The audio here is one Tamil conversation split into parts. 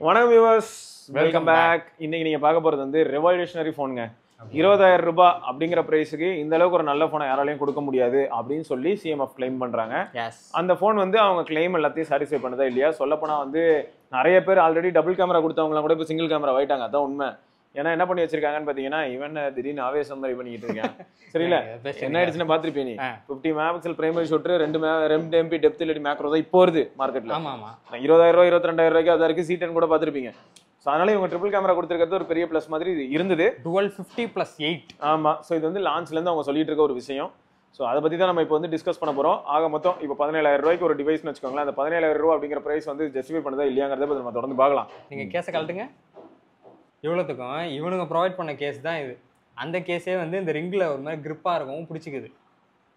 வணக்கம் வியூவர்ஸ், வெல்கம் பேக். இன்னைக்கு நீங்க பார்க்க போறது வந்து ரெவல்யூஷனரி ஃபோனுங்க. 20,000 ரூபாய் அப்படிங்கிற பிரைஸுக்கு இந்த அளவுக்கு ஒரு நல்ல ஃபோனை யாராலையும் கொடுக்க முடியாது அப்படின்னு சொல்லி சிஎம்எஃப் கிளைம் பண்றாங்க. அந்த ஃபோன் வந்து அவங்க கிளைம் எல்லாத்தையும் சாட்டிஸ்ஃபை பண்ணதா இல்லையா? சொல்லப்போனா வந்து நிறைய பேர் ஆல்ரெடி டபுள் கேமரா கொடுத்தவங்களாம் கூட இப்போ சிங்கிள் கேமரா ஆயிட்டாங்க. அதான் உண்மை. ஏன்னா என்ன பண்ணி வச்சிருக்காங்கன்னு பாத்தீங்கன்னா, இவன் திடீர்னு ஆவேசம் மாதிரி பண்ணிட்டு இருக்கேன். சரியில்ல, என்ன ஆயிடுச்சுன்னு பாத்துருப்பேன். நீ 50 megapixel primary shoot 2 MP depth இல்லாட்டி மேக்ரோ தான் இப்போ வருது மார்க்கெட்ல. 20,000 ரூபாய் 22,000 ரூபாய்க்கு அதான் இருக்கு. C10 கூட பாத்துருப்பீங்க. அதனால இவங்க ட்ரிபிள் கேமரா கொடுத்துருக்கிறது ஒரு பெரிய பிளஸ் மாதிரி இருந்தது. 1250+8. ஆமா. ஸோ இது வந்து லான்ச்ல இருந்து அவங்க சொல்லிட்டு இருக்க ஒரு விஷயம். ஸோ அதை பத்தி தான் நம்ம இப்போ வந்து டிஸ்கஸ் பண்ண போறோம். ஆக மொத்தம் இப்போ 17,000 ரூபாய்க்கு ஒரு டிவைஸ்னு வச்சுக்கோங்களேன். அந்த 17,000 ரூபாய் அப்படிங்கிற பிரைஸ் வந்து ஜஸ்டிஃபை பண்ணதா இல்லையாங்கிறத நம்ம தொடர்ந்து பார்க்கலாம். நீங்க கேஸை கழட்டுங்க. இவ்வளோத்துக்கும் இவனுங்க ப்ரொவைட் பண்ண கேஸ் தான் இது. அந்த கேஸே வந்து இந்த ரிங்கில் ஒரு மாதிரி கிரிப்பாக இருக்கும், பிடிச்சிக்குது.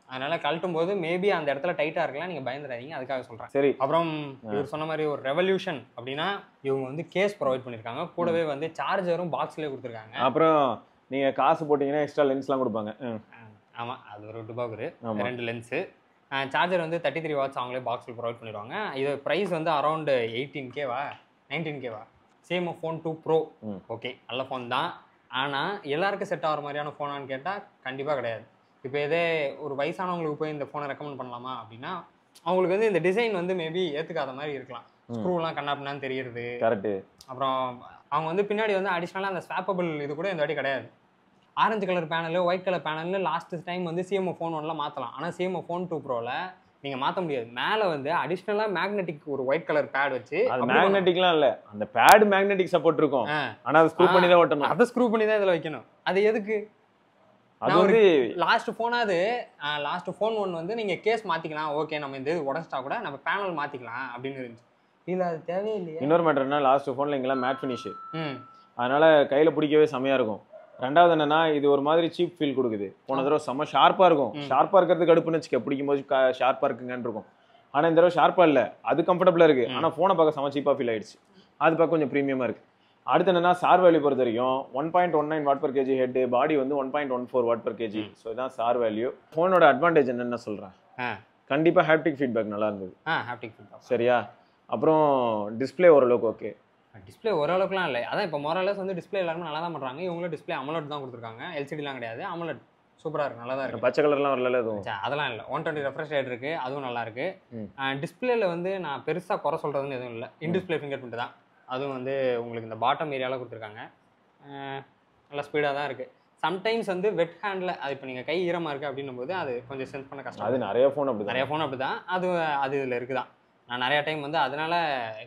அதனால கழட்டும் போது மேபி அந்த இடத்துல டைட்டாக இருக்கலாம், நீங்கள் பயந்துடாதீங்க, அதுக்காக சொல்கிறேன். சரி. அப்புறம் இவர் சொன்ன மாதிரி ஒரு ரெவல்யூஷன் அப்படின்னா இவங்க வந்து கேஸ் ப்ரொவைட் பண்ணியிருக்காங்க, கூடவே வந்து சார்ஜரும் பாக்ஸ்லேயே கொடுத்துருக்காங்க. அப்புறம் நீங்கள் காசு போட்டிங்கன்னா எக்ஸ்ட்ரா லென்ஸ்லாம் கொடுப்பாங்க. ஆமாம், அது ஒரு டுபாக்குரு 2 லென்ஸு. சார்ஜர் வந்து 33 வாட்ஸ் அவங்களே பாக்ஸில் ப்ரொவைட் பண்ணிடுவாங்க. இது ப்ரைஸ் வந்து அரௌண்டு 18K-வா 19K-வா? Same phone 2 bro. ஓகே, நல்ல ஃபோன் தான். ஆனால் எல்லாருக்கும் செட் ஆகிற மாதிரியான ஃபோனான்னு கேட்டால் கண்டிப்பாக கிடையாது. இப்போ இதே ஒரு வயசானவங்களுக்கு போய் இந்த ஃபோனை ரெக்கமெண்ட் பண்ணலாமா அப்படின்னா அவங்களுக்கு வந்து இந்த டிசைன் வந்து மேபி ஏற்றுக்காத மாதிரி இருக்கலாம். ஸ்க்ரூலாம் கண்ணாப்பின்னான்னு தெரியுது. கரெக்டு. அப்புறம் அவங்க வந்து பின்னாடி வந்து அடிஷ்னலாக அந்த ஸ்வாப்பபிள் இது கூட இந்த வாட்டி கிடையாது. Orange colour panel, white colour பேனல்னு லாஸ்ட் டைம் வந்து சிஎம்ஓ ஃபோன் 1ல மாற்றலாம். ஆனால் சிஎம்ஓ ஃபோன் 2 ப்ரோவில் நீங்கள் மாற்ற முடியாது. மேலே வந்து அடிஷ்னலாக மேக்னெட்டிக் ஒரு ஒயிட் கலர் பேட் வச்சு, அது மேக்னெட்டிக்லாம் இல்லை, அந்த பேட் மேக்னெட்டிக் சப்போர்ட் இருக்கும். ஆனால் அதை ஸ்க்ரூ பண்ணி தான் ஓட்டணும். அதை ஸ்க்ரூ பண்ணி தான் இதில் வைக்கணும். அது எதுக்கு? அது வந்து லாஸ்ட் ஃபோன் 1 வந்து நீங்கள் கேஸ் மாற்றிக்கலாம், ஓகே நம்ம இந்த இது உடச்சிட்டா கூட நம்ம பேனல் மாற்றிக்கலாம் அப்படின்னு இருந்துச்சு. இல்லை, அது தேவையில்லையே. இன்னொரு மேட்டர்னா லாஸ்ட் ஃபோனில் இங்கெல்லாம் மேட் ஃபினிஷ், அதனால கையில் பிடிக்கவே செமையாக இருக்கும். ரெண்டாவது என்னன்னா, இது ஒரு மாதிரி சீப் ஃபீல் கொடுக்குது. போன தடவை செம்ம ஷார்ப்பாக இருக்கும். ஷார்ப்பாக இருக்கிறதுக்கு அடுப்புன்னு வச்சுக்க, பிடிக்கும் போது ஷார்ப்பாக இருக்குங்கன்னு இருக்கும். ஆனால் இந்த தடவை ஷார்ப்பாக இல்லை, அது கம்ஃபர்டபுளாக இருக்குது. ஆனால் ஃபோனை பார்க்க செம்ம சீப்பாக ஃபீல் ஆயிடுச்சு. அது பார்க்க கொஞ்சம் ப்ரீமியமாக இருக்குது. அடுத்து என்னன்னா, சார் வேல்யூ பொறுத்த வரைக்கும் 1.19 வாட்/kg ஹெட், பாடி வந்து 1.14 வாட்/kg. ஸோ இதான் சார் வேல்யூ. ஃபோனோட அட்வான்டேஜ் என்னென்ன சொல்கிறேன். கண்டிப்பாக ஹாப்டிக் ஃபீட்பேக் நல்லா இருந்தது. ஹாப்டிக் ஃபீட்பேக் சரியா. அப்புறம் டிஸ்பிளே ஓரளவுக்கு ஓகே. டிஸ்பிளே ஓரளவுக்குலாம் இல்லை, அதான் இப்போ மொரலஸ் வந்து டிஸ்பிளே எல்லாருமே நல்லா தான் பண்ணுறாங்க. இவங்களும் டிஸ்பிளே அமலட் தான் கொடுத்துருக்காங்க, எல்சிடிலாம் கிடையாது. அமலட் சூப்பராக இருக்குது, நல்லா தான் இருக்குது. பச்சை கலர்லாம் வரல எதுவும்? அதெல்லாம் இல்லை. 120 ரெஃப்ரெஷ் ரேட் இருக்குது, அதுவும் நல்லா இருக்குது. டிஸ்பிளேல வந்து நான் பெருசாக குறை சொல்கிறதுன்னு எதுவும் இல்லை. இன் டிஸ்பிளே ஃபிங்கர் பிரிண்ட் தான், அதுவும் வந்து உங்களுக்கு இந்த பாட்டம் ஏரியாவில் கொடுத்துருக்காங்க. நல்லா ஸ்பீடாக தான் இருக்குது. சம்டைம்ஸ் வந்து வெட் ஹேண்டில் அது இப்போ நீங்கள் கை ஈரமாக இருக்குது அப்படின்னும் போது அது கொஞ்சம் சென்ஸ் பண்ண கஷ்டம். அது நிறைய ஃபோன் அப்படி தான். அது இதில் இருக்குது தான். நான் நிறையா டைம் வந்து அதனால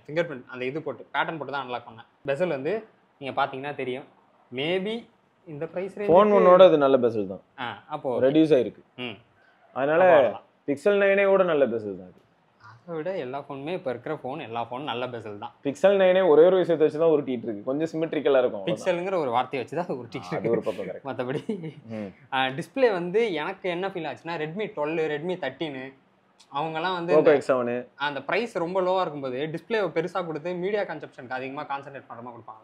ஃபிங்கர் பிரிண்ட் அந்த இது போட்டு பேட்டர்ன் போட்டு தான் அன்லாக் பண்ணேன். பெசல் வந்து நீங்கள் பார்த்தீங்கன்னா தெரியும். மேபி இந்த ப்ரைஸ் ஃபோன் 1ஓட அது நல்ல பெசல் தான். அப்போ ரெடியூஸ் ஆயிருக்கு. அதனால பிக்சல் 9 கூட நல்ல பெசல் தான். அதை விட எல்லா ஃபோனுமே இப்போ இருக்கிற ஃபோன் எல்லா ஃபோனும் நல்ல பெசல் தான். பிக்சல் 9 ஒரே ஒரு விஷயத்தை வச்சு தான் உருட்டிட்டு இருக்கு, கொஞ்சம் சிமெட்ரிக்கலாக இருக்கும். பிக்சலுங்கிற ஒரு வார்த்தையை வச்சு தான் உருட்டிட்டு இருக்கு, ஒரு பக்கம் கரெக்ட். மற்றபடி டிஸ்பிளே வந்து எனக்கு என்ன ஃபீல் ஆச்சுன்னா, ரெட்மி 12, ரெட்மி 13 அவங்கெல்லாம் வந்து அந்த ப்ரைஸ் ரொம்ப லோவாக இருக்கும்போது டிஸ்பிளே பெருசாக கொடுத்து மீடியா கன்சப்ஷனுக்கு அதிகமாக கான்சன்ட்ரேட் பண்ணுற மாதிரி கொடுப்பாங்க.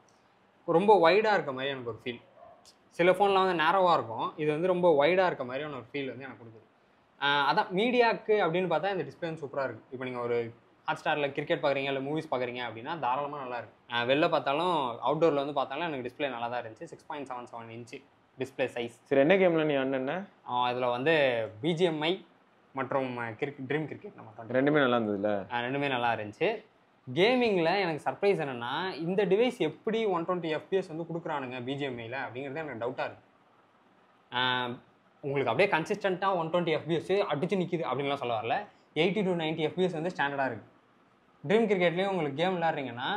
ரொம்ப வைடாக இருக்க மாதிரி எனக்கு ஒரு ஃபீல். சில ஃபோன்லாம் வந்து நேரோவாக இருக்கும், இது வந்து ரொம்ப வைடாக இருக்க மாதிரியான ஒரு ஃபீல் வந்து எனக்கு கொடுக்குது. அதான் மீடியாவுக்கு அப்படின்னு பார்த்தா இந்த டிஸ்பிளே வந்து சூப்பராக இருக்குது. இப்போ நீங்கள் ஒரு ஹாட்ஸ்டாரில் கிரிக்கெட் பார்க்குறீங்க இல்லை மூவிஸ் பார்க்குறீங்க அப்படின்னா தாராளமாக நல்லா இருக்குது. வெளில பார்த்தாலும் அவுட்டோரில் வந்து பார்த்தாலும் எனக்கு டிஸ்பிளே நல்லா தான் இருந்துச்சு. 6.77 இன்ச்சு டிஸ்பிளே சைஸ். சரி, என்ன கேமில் நீ அண்ணன்? அதில் வந்து BGMI மற்றும் ட்ரீம் கிரிக்கெட் நம்ம ரெண்டுமே நல்லா இருந்ததுல. ரெண்டுமே நல்லா இருந்துச்சு. கேமிங்கில் எனக்கு சர்ப்ரைஸ் என்னென்னா, இந்த டிவைஸ் எப்படி 120 FPS வந்து கொடுக்குறானுங்க BGMIயில் அப்படிங்கிறது எனக்கு டவுட்டாக இருக்குது. உங்களுக்கு அப்படியே கன்சிஸ்டண்ட்டாக 120 FPS அடிச்சு நிற்கிது அப்படின்லாம் சொல்ல வரல. 80 to 90 FPS வந்து ஸ்டாண்டர்டாக இருக்குது. ட்ரீம் கிரிக்கெட்லேயும் உங்களுக்கு கேம் விளாட்றீங்கன்னா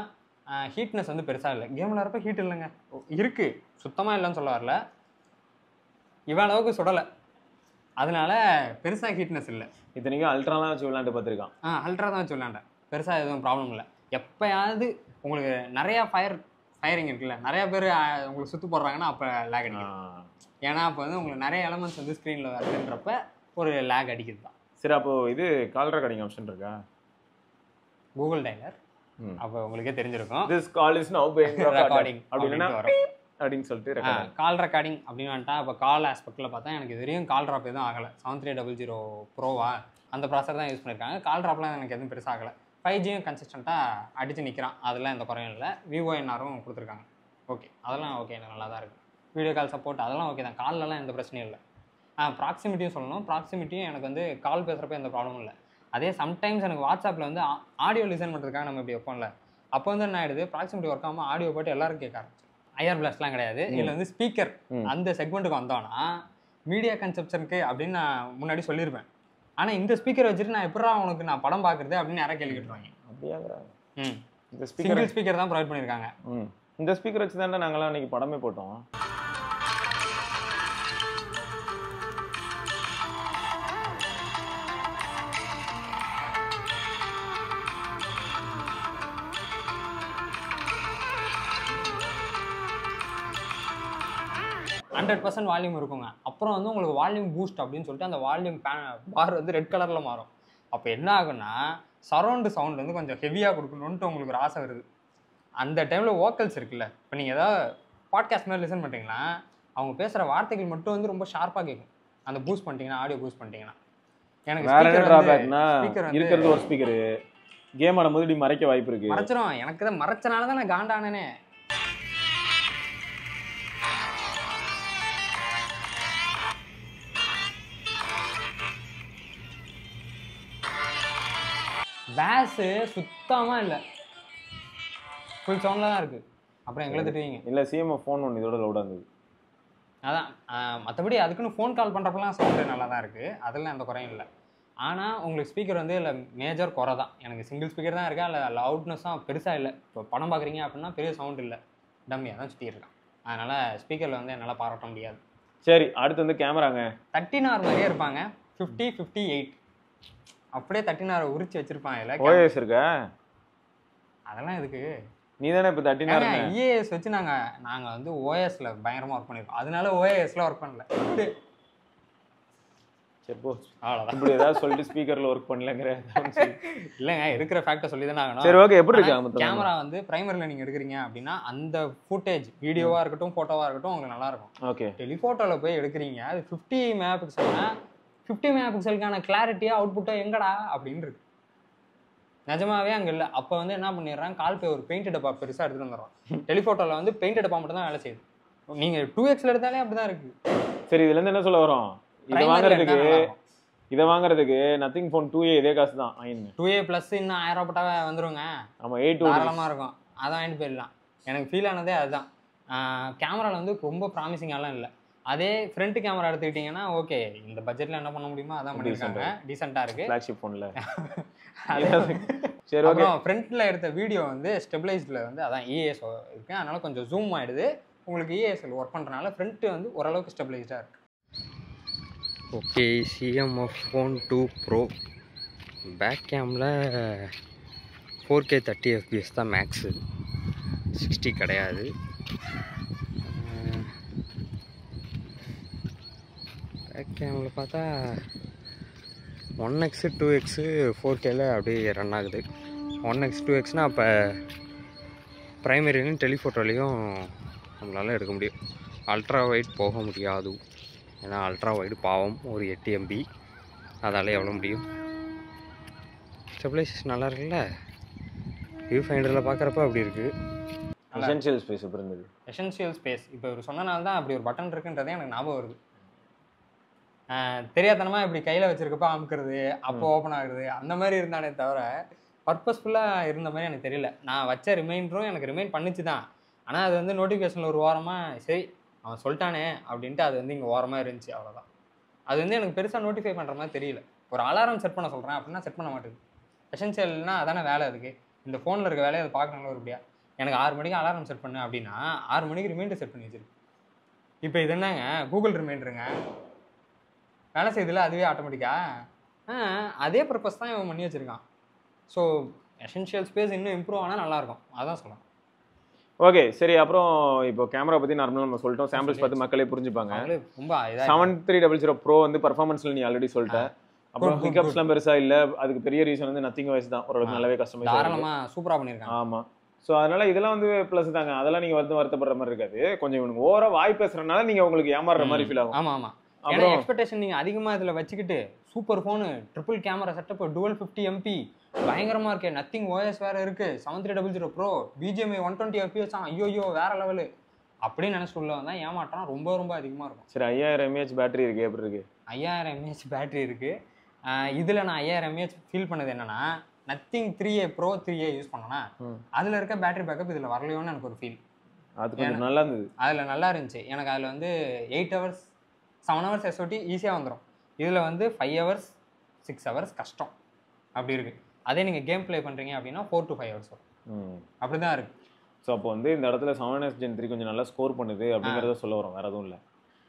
ஹீட்னஸ் வந்து பெருசாக இல்லை. கேம் விளாட்றப்ப ஹீட் இல்லைங்க, இருக்குது, சுத்தமாக இல்லைன்னு சொல்ல வரல. இவ்வளோ அளவுக்கு சுடலை, அதனால பெருசாக ஹீட்னஸ் இல்லை. இத்தனைக்கும் அல்ட்ராலாம் வச்சு விளையாண்டு பார்த்துருக்கான். அல்ட்ரா தான் வச்சு விளையாண்டேன், பெருசாக எதுவும் ப்ராப்ளம் இல்லை. எப்போயாவது உங்களுக்கு நிறையா ஃபயரிங் இருக்குல்ல, நிறையா பேர் உங்களுக்கு சுற்று போடுறாங்கன்னா அப்போ லேக் அடிக்கும். ஏன்னா அப்போ வந்து உங்களுக்கு நிறைய எலமெண்ட்ஸ் வந்து ஸ்க்ரீனில் வருதுன்றப்ப ஒரு லேக் அடிக்குது தான். சரி, அப்போது இது கால் ரெக்கார்டிங் ஆப்ஷன் இருக்கா? கூகுள் டைலர், அப்போ உங்களுக்கே தெரிஞ்சிருக்கும். This call is now being recording அப்படின்னா அப்படின்னு சொல்லிட்டு கால் ரெக்கார்டிங் அப்படின்னு வந்துட்டா இப்போ கால் ஆஸ்பெக்டில் பார்த்தா எனக்கு தெரியும் கால் ட்ராப் எதுவும் ஆகலை. 7300 ப்ரோவா அந்த ப்ராசர் தான் யூஸ் பண்ணியிருக்காங்க. கால் ட்ராப்லாம் எனக்கு எதுவும் பெருசாக ஆகலை. 5Gயும் கன்சிஸ்டண்ட்டாக அடித்து நிற்கிறான், அதெல்லாம் எந்த குறையும் இல்லை. விவோ என்ஆரும் கொடுத்துருக்காங்க. ஓகே, அதெல்லாம் ஓகே, நல்லா தான் இருக்குது. வீடியோ கால் சப்போர்ட் அதெல்லாம் ஓகே தான், கால்லலாம் எந்த பிரச்சனையும் இல்லை. ப்ராக்சிமிட்டியும் சொல்லணும், ப்ராக்சிமிட்டியும் எனக்கு வந்து கால் பேசுகிறப்ப எந்த ப்ராப்ளமும் இல்லை. அதே சம்டைம்ஸ் எனக்கு வாட்ஸ்அப்பில் வந்து ஆடியோ லிசன் பண்ணுறதுக்காக நம்ம இப்படி வைப்போம்ல, அப்போ வந்து என்ன ஆகிடுது, ப்ராக்சிமிட்டி ஒர்க் ஆகாமல் ஆடியோ போட்டு எல்லாரும் கேட்க ஆரம்பிச்சு. ஐஆர் பிளாஸ்ட்லாம் கிடையாது, இதில் வந்து ஸ்பீக்கர் அந்த செக்மெண்ட்டுக்கு வந்தோன்னா மீடியா கன்செப்ஷனுக்கு அப்படின்னு நான் முன்னாடி சொல்லியிருப்பேன். ஆனால் இந்த ஸ்பீக்கர் வச்சுட்டு நான் எப்படா உனக்கு நான் படம் பார்க்குறது அப்படின்னு யாராவது கேள்வி கேட்டுருவாங்க. அப்படியாங்கிறாங்க. இந்த சிங்கிள் ஸ்பீக்கர் தான் ப்ரொவைட் பண்ணியிருக்காங்க. இந்த ஸ்பீக்கர் வச்சு தான் நாங்களாம் அன்றைக்கி படமே போட்டோம். %100% வால்யூம் இருக்குங்க. அப்புறம் வந்து உங்களுக்கு வால்யூம் பூஸ்ட் அப்படின்னு சொல்லிட்டு அந்த வால்யூம் பார் வந்து ரெட் கலரில் மாறும். அப்போ என்ன ஆகுன்னா சரௌண்டு சவுண்ட் வந்து கொஞ்சம் ஹெவியாக கொடுக்கணுன்ட்டு உங்களுக்கு ஒரு ஆசை வருது. அந்த டைமில் வோக்கல்ஸ் இருக்குல்ல, இப்போ நீங்கள் ஏதாவது பாட்காஸ்ட் மாதிரி லிசன் பண்ணுறீங்கன்னா அவங்க பேசுகிற வார்த்தைகள் மட்டும் வந்து ரொம்ப ஷார்ப்பாக கேட்கும். அந்த பூஸ்ட் பண்ணிட்டீங்கன்னா, ஆடியோ பூஸ்ட் பண்ணிட்டீங்கன்னா. எனக்கு இருக்கிறது ஒரு ஸ்பீக்கரு கேம் ஆடும்போது இப்படி மறைக்க வாய்ப்பு இருக்குது. மறைச்சிரும். எனக்கு தான் மறைச்சனால தான் நான் காண்டானே. பேஸு சுத்தமாக இல்லை, ஃபுல் சவுண்டில் தான் இருக்குது. அப்புறம் எங்களை திட்டுவீங்க. இல்லை, சிஎம்எஃப் ஃபோன் ஒன்று இதோட லவுடாக இருந்தது. அதான் மற்றபடி அதுக்குன்னு ஃபோன் கால் பண்ணுறப்பெல்லாம் சவுண்டு நல்லா தான் இருக்குது, அதெல்லாம் எந்த குறையும் இல்லை. ஆனால் உங்களுக்கு ஸ்பீக்கர் வந்து இல்லை மேஜர் குறை தான். எனக்கு சிங்கிள் ஸ்பீக்கர் தான் இருக்கா, இல்லை லவுட்னஸும் பெருசாக இல்லை. இப்போ படம் பார்க்குறீங்க அப்படின்னா பெரிய சவுண்ட் இல்லை, டம்மியாக தான் சுற்றி இருக்கான். அதனால் ஸ்பீக்கரில் வந்து என்னால் பாராட்ட முடியாது. சரி, அடுத்து வந்து கேமராங்க 13R மாதிரியே இருப்பாங்க. 50-58 அப்படியே 13R உரிச்சு வச்சிருப்பாங்க. ஓஎஸ் இருக்கா? அதெல்லாம் எதுக்கு? நீ தானே இப்போ 13R இஏஎஸ் வச்சு நாங்கள் வந்து ஓஎஸ்ல பயங்கரமாக ஒர்க் பண்ணியிருக்கோம். அதனால ஓஎஸ்ல ஒர்க் பண்ணல. சரி போ, அவ்வளோதான். இப்படி ஏதாவது சொல்லிட்டு ஸ்பீக்கரில் ஒர்க் பண்ணலங்கிற இல்லைங்க, இருக்கிற ஃபேக்டை சொல்லி தானே ஆகணும். சரி ஓகே. எப்படி இருக்கு கேமரா வந்து பிரைமரியில் நீங்கள் எடுக்கிறீங்க அப்படின்னா அந்த ஃபுட்டேஜ் வீடியோவாக இருக்கட்டும் ஃபோட்டோவாக இருக்கட்டும் உங்களுக்கு நல்லாயிருக்கும். ஓகே. டெலிஃபோட்டோவில் போய் எடுக்கிறீங்க, அது 50 மெகாபிக்சல்னா 50 மெகாபிக்சலுக்கான கிளாரிட்டியாக அவுட்புட்டோ எங்கடா அப்படின்னு இருக்கு. நிஜமாவே அங்கே இல்லை. அப்போ வந்து என்ன பண்ணிடுறாங்க, கால் பே ஒரு பெயிண்ட் டப்பா பெருசாக எடுத்துகிட்டு வந்துடுறோம். டெலிஃபோட்டோவில் வந்து பெயிண்ட் டப்பா மட்டும் தான் வேலை செய்யுது. நீங்கள் 2Xல எடுத்தாலே அப்படி தான் இருக்குது. சரி, இதுலேருந்து என்ன சொல்ல வரோம், இதை வாங்குறதுக்கு நத்திங் ஃபோன் 2A இதே காசு தான். 2A ப்ளஸ் இன்னும் 1000 ரூபா போட்டாவே வந்துருங்க. ஆமாம், 8 தாராளமாக இருக்கும். அதான் வாங்கிட்டு போயிடலாம். எனக்கு ஃபீல் ஆனதே அதுதான். கேமராவில் வந்து ரொம்ப ப்ராமிசிங்காலாம் இல்லை. அதே ஃப்ரண்ட் கேமரா எடுத்துக்கிட்டிங்கன்னா ஓகே, இந்த பட்ஜெட்டில் என்ன பண்ண முடியுமோ அதான் பண்ணியிருக்காங்க. டீசெண்டாக இருக்குது ஃப்ளாக்ஷிப் ஃபோனில். சரி ஓகே. ஃப்ரண்ட்டில் எடுத்த வீடியோ வந்து ஸ்டெபிளைஸ்டில் வந்து அதான் இஏஎஸ் இருக்குது, அதனால் கொஞ்சம் ஜூம் ஆகிடுது. உங்களுக்கு இஏஎஸ்எல் ஒர்க் பண்ணுறதுனால ஃப்ரண்ட்டு வந்து ஓரளவுக்கு ஸ்டெபிளைஸ்டாக இருக்குது. Okay, CMF phone 2 pro back கேமில் 4K 30 FPS தான் மேக்ஸு, 60 கிடையாது. பேக் கேமில் பார்த்தா 1x 2x 4Kல அப்படியே ரன் ஆகுது. 1x 2xனால் அப்போ ப்ரைமரிலையும் டெலிஃபோட்டோலையும் நம்மளால் எடுக்க முடியும். அல்ட்ரா வைட் போக முடியாது, ஏன்னா அல்ட்ரா வைடு பாவம் ஒரு 8 MB, அதால் எவ்வளோ முடியும். ஸ்டெபிலைசேஷன் நல்லா இருக்குல்ல, வியூ ஃபைண்டரில் பார்க்குறப்ப அப்படி இருக்குது. எசென்ஷியல் ஸ்பேஸ் எப்படி இருந்தது? எசென்ஷியல் ஸ்பேஸ் இப்போ ஒரு சொன்னனால தான் அப்படி ஒரு பட்டன் இருக்குன்றதே எனக்கு ஞாபகம் வருது. தெரியாதனமாக இப்படி கையில் வச்சுருக்கப்போ அமுக்கிறது, அப்போ ஓப்பன் ஆகுறது, அந்த மாதிரி இருந்தானே தவிர பர்பஸ்ஃபுல்லாக இருந்த மாதிரி எனக்கு தெரியல. நான் வச்ச ரிமைண்டரும் எனக்கு ரிமைண்ட் பண்ணிச்சு தான், ஆனால் அது வந்து நோட்டிஃபிகேஷனில் ஒரு வாரமாக சரி அவன் சொல்லிட்டானே அப்படின்ட்டு அது வந்து இங்கே ஓரமாக இருந்துச்சு, அவ்வளோதான். அது வந்து எனக்கு பெருசாக நோட்டிஃபை பண்ணுற மாதிரி தெரியல. ஒரு அலாரம் செட் பண்ண சொல்கிறேன் அப்படின்னா செட் பண்ண மாட்டேங்குது. எசென்ஷியல்னா அதானே வேலை, அதுக்கு இந்த ஃபோனில் இருக்க வேலையை அதை பார்க்கணும்ல ஒருபடியா. எனக்கு 6 மணிக்கு அலாரம் செட் பண்ணு அப்படின்னா 6 மணிக்கு ரிமைண்டர் செட் பண்ணி வச்சிருக்கு. இப்போ இது என்னங்க, கூகுள் ரிமைண்டருங்க வேலை செய்யுதுல, அதுவே ஆட்டோமேட்டிக்காக அதே பர்பஸ் தான் இவன் பண்ணி வச்சுருக்கான். ஸோ எசென்ஷியல் ஸ்பேஸ் இன்னும் இம்ப்ரூவ் ஆனால் நல்லாயிருக்கும், அதான் சொல்லலாம். ஓகே சரி, அப்புறம் இப்போ கேமரா பற்றி நார்மலாக நம்ம சொல்லிட்டோம், சாம்பிள்ஸ் பார்த்து மக்களே புரிஞ்சுப்பாங்க. ரொம்ப 7300 ப்ரோ வந்து பர்ஃபார்மன்ஸில் நீ ஆல்ரெடி சொல்லிட்டேன். அப்புறம் ஹிக்கப்ஸ்லாம் பெருசாக இல்லை, அதுக்கு பெரிய ரீசன் வந்து நத்திங் வாய்ஸ் தான், ஓரளவுக்கு நல்லாவே கஸ்டமைஸ் தாராளமாக சூப்பராக பண்ணியிருக்காங்க. ஆமாம், ஸோ அதனால் இதெல்லாம் வந்து ப்ளஸ் தாங்க, அதெல்லாம் நீங்கள் வருத்தப்படுற மாதிரி இருக்காது. கொஞ்சம் இவனுக்கு ஓவராக வாய் பேசுகிறனால நீங்கள் உங்களுக்கு ஏமாறுற மாதிரி ஃபீல் ஆகும். ஆமாம் ஆமாம், அப்புறம் எக்ஸ்பெக்டேஷன் நீங்கள் அதிகமாக இதில் வச்சுக்கிட்டு super phone, triple camera setup, dual 50 MP, பயங்கரமாக இருக்குது, நத்திங் ஓஎஸ் வேறு இருக்குது, 7300 Pro, BGMI 120 FPS, ஐயோ வேற லெவலு அப்படின்னு நினச்சிட்டு உள்ள வந்தால் ஏமாற்றம் ரொம்ப ரொம்ப அதிகமாக இருக்கும். சரி 5000 mAh பேட்டரி இருக்குது, எப்படி இருக்குது? 5000 mAh பேட்டரி இருக்குது. இதில் நான் 5000 mAh ஃபீல் பண்ணது என்னன்னா, nothing 3A Pro 3A use பண்ணேன்னா அதில் இருக்க பேட்டரி பேக்கப் இதில் வரலையோன்னு எனக்கு ஒரு ஃபீல். அது கொஞ்சம் நல்லா இருந்தது. அதில் நல்லா இருந்துச்சு. எனக்கு அதில் வந்து 8 hours 7 hours SOT ஈஸியாக வந்துடும். இதில் வந்து 5 hours 6 hours கஷ்டம் அப்படி இருக்குது. அதே நீங்கள் கேம் ப்ளே பண்ணுறீங்க அப்படின்னா 4 to 5 hours வரும். அப்படி தான் இருக்குது. ஸோ அப்போ வந்து இந்த இடத்துல 7S Gen 3 கொஞ்சம் நல்லா ஸ்கோர் பண்ணுது அப்படிங்கிறத சொல்ல வரோம், வேறு எதுவும் இல்லை.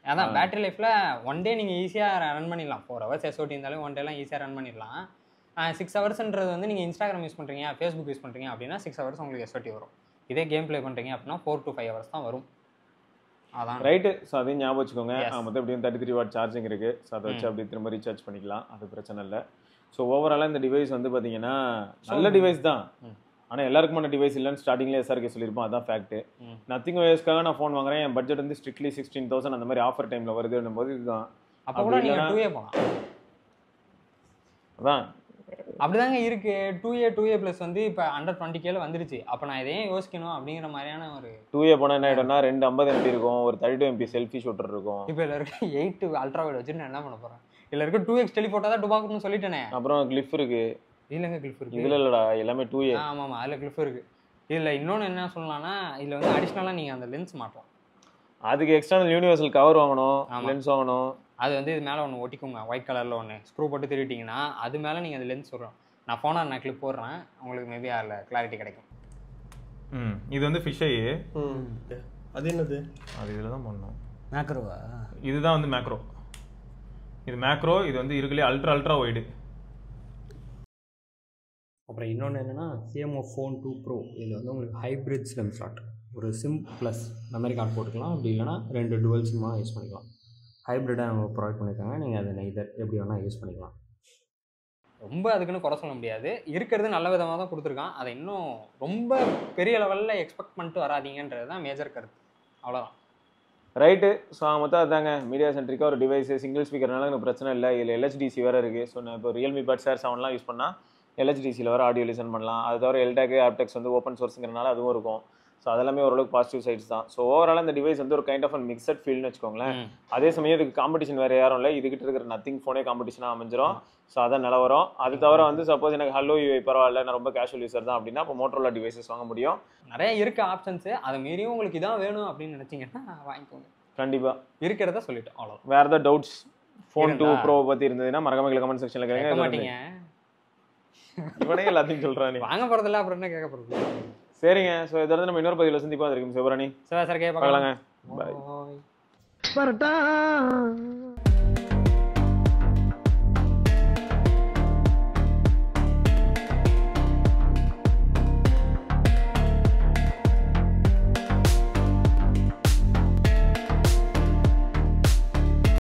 அதான் பேட்டரி லைஃப்பில் ஒன் டே நீங்கள் ஈஸியாக ரன் பண்ணிடலாம். 4 hours SOT இருந்தாலும் ஒன் டேலாம் ஈஸியாக ரன் பண்ணிடலாம். 6 ஹவர்ஸ்ன்றது வந்து நீங்கள் இன்ஸ்டாகிராம் யூஸ் பண்ணுறீங்க, ஃபேஸ்புக் யூஸ் பண்ணுறீங்க அப்படின்னா 6 hours உங்களுக்கு SOT வரும். இதே கேம் ப்ளே பண்ணுறீங்க அப்படின்னா 4 to 5 hours தான் வரும். அதான் ரைட்டு. ஸோ அதையும் ஞாபகம் வச்சுக்கோங்க. மொத்தம் எப்படியும் 33 வாட் சார்ஜிங் இருக்குது. ஸோ அதை வச்சு அப்படி திரும்ப ரீசார்ஜ் பண்ணிக்கலாம், அது பிரச்சனை இல்லை. ஸோ ஓவராலாக இந்த டிவைஸ் வந்து பார்த்தீங்கன்னா நல்ல டிவைஸ் தான். ஆனால் எல்லாருக்குமான டிவைஸ் இல்லைன்னு ஸ்டார்டிங்லேயே SRK சொல்லியிருப்போம், அதான் ஃபேக்ட். நத்திங் OSக்காக நான் ஃபோன் வாங்குறேன், என் பட்ஜெட் வந்து ஸ்ட்ரிக்ட்லி 16,000 அந்த மாதிரி ஆஃபர் டைமில் வருதுன்னும் போது இதுதான். அப்போ கூட நீங்கள் 2A போகலாம். அதான் அப்படிதாங்க இருக்கு. 2A ப்ளஸ் வந்து இப்போ அண்டர் 20K வந்துருச்சு. அப்போ நான் இதையும் யோசிக்கணும் அப்படிங்கிற மாதிரியான ஒரு 2A போனால் என்ன ஆகிடும்னா 2 50 MP இருக்கும், ஒரு 32 MP செல்ஃபி ஷூட்டர் இருக்கும். இப்போ இதில் இருக்க 8 அல்ட்ரா வைட் வச்சுட்டு நான் என்ன பண்ண போகிறேன்? இதில் இருக்க 2x டெலிஃபோட்டோ தான் டுபாக்குன்னு சொல்லிட்டேனே. அப்புறம் கிளிஃப் இருக்கு. இல்லைங்க கிளிஃப் இருக்கு. இதில் இல்லைடா, எல்லாமே 2A. ஆமாம் அதில் கிளிஃப் இருக்கு. இதில் இன்னொன்று என்ன சொல்லலாம்னா, இதில் வந்து அடிஷ்னலாக நீங்கள் அந்த லென்ஸ் மாட்டோம். அதுக்கு எக்ஸ்டர்னல் யூனிவர்சல் கவர் வாங்கணும், லென்ஸ் வாங்கணும். அது வந்து இது மேலே ஒன்று ஒட்டிக்கோங்க, ஒயிட் கலரில் ஒன்று ஸ்க்ரூ போட்டு திருட்டிங்கன்னா அது மேலே நீங்கள் அந்த லென்ஸ் வரும். நான் ஃபோனாக நான் கிளிப் போடுறேன், உங்களுக்கு மேபி அதில் கிளாரிட்டி கிடைக்கும். இது வந்து ஃபிஷ் ஐ. அது என்னது? அது இதில் தான் பண்ணணும். மேக்ரோவா? இதுதான் வந்து மேக்ரோ. இது மேக்ரோ, இது வந்து இருக்குல்லையே அல்ட்ரா ஒய்டு. அப்புறம் இன்னொன்று என்னென்னா CMO Phone 2 Pro. இதில் வந்து உங்களுக்கு ஹைப்ரிட் ஸ்லிம் ஸ்லாட், ஒரு சிம் ப்ளஸ் மெமரி கார்டு போட்டுக்கலாம், அப்படி இல்லைனா 2 டுவல் சிம்மாக யூஸ் பண்ணிக்கலாம். ஹைப்ரிட்டாக அவங்க ப்ரொவைட் பண்ணியிருக்காங்க, நீங்கள் அதை நெய்தர் எப்படி வேணால் யூஸ் பண்ணிக்கலாம். ரொம்ப அதுக்குன்னு குறை சொல்ல முடியாது, இருக்கிறது நல்ல விதமாக தான் கொடுத்துருக்கான். அதை இன்னும் ரொம்ப பெரிய லெவலில் எக்ஸ்பெக்ட் பண்ணிட்டு வராதிங்கன்றது தான் மேஜர் கருத்து. அவ்வளோதான். ரைட்டு. ஸோ மொத்தம் அதாங்க, மீடியா சென்ட்ரிக்காக ஒரு டிவைஸு, சிங்கிள் ஸ்பீக்கர்னால எனக்கு பிரச்சனை இல்லை. இதில் LHDC வேறு இருக்குது. ஸோ நான் இப்போ ரியல்மி பட்ஸ் Air 7லாம் யூஸ் பண்ணால் LHDCயில் வேறு ஆடியோ லிசன் பண்ணலாம். அது தவிர எல்டாக் ஆப்டெக்ஸ் வந்து ஓப்பன் சோர்ஸுங்கிறனால அதுவும் இருக்கும். ஸோ அதெல்லாமே ஓரளவுக்கு பாசிட்டிவ் சைட்ஸ் தான். ஸோ ஓவராலாக இந்த டிவைஸ் வந்து ஒரு கைண்ட் ஆஃப் மிக்சட் ஃபீல்னு வச்சுக்கோங்களேன். அதே சமயம் இதுக்கு காம்படிஷன் வேறு யாரும் இல்லை, இதுக்கிட்ட இருக்கிற நத்திங் ஃபோனே காம்படிஷனாக அமைஞ்சிரும். ஸோ அதான் நிலவரம். அது தவிர வந்து சப்போஸ் எனக்கு ஹலோ UI பரவாயில்ல, நான் ரொம்ப கேஷுவல் யூஸர் தான் அப்படின்னா அப்போ மோட்டோரோலா டிவைசஸ் வாங்க முடியும். நிறைய இருக்குது ஆப்ஷன்ஸு. அதை மீறியும் உங்களுக்கு இதான் வேணும் அப்படின்னு நினச்சிங்கன்னா வாங்கிக்கோங்க. கண்டிப்பாக இருக்கிறத சொல்லிட்டோம், அவ்வளோ. வேறு ஏதாவது டவுட்ஸ் Phone 2 Pro பற்றி இருந்ததுன்னா மறக்காம கமெண்ட் செக்ஷனில் கேட்க மாட்டீங்க. இவனே எல்லாத்தையும் சொல்கிறான், நீ வாங்க போகிறதில்ல, அப்புறம் என்ன கேட்க போகிறது? சரிங்க. ஸோ இதில் நம்ம இன்னொரு பதிவில் சந்திப்பா இருக்கும். சிவராணி சிவா சார் பார்க்கலாங்க. பாய்.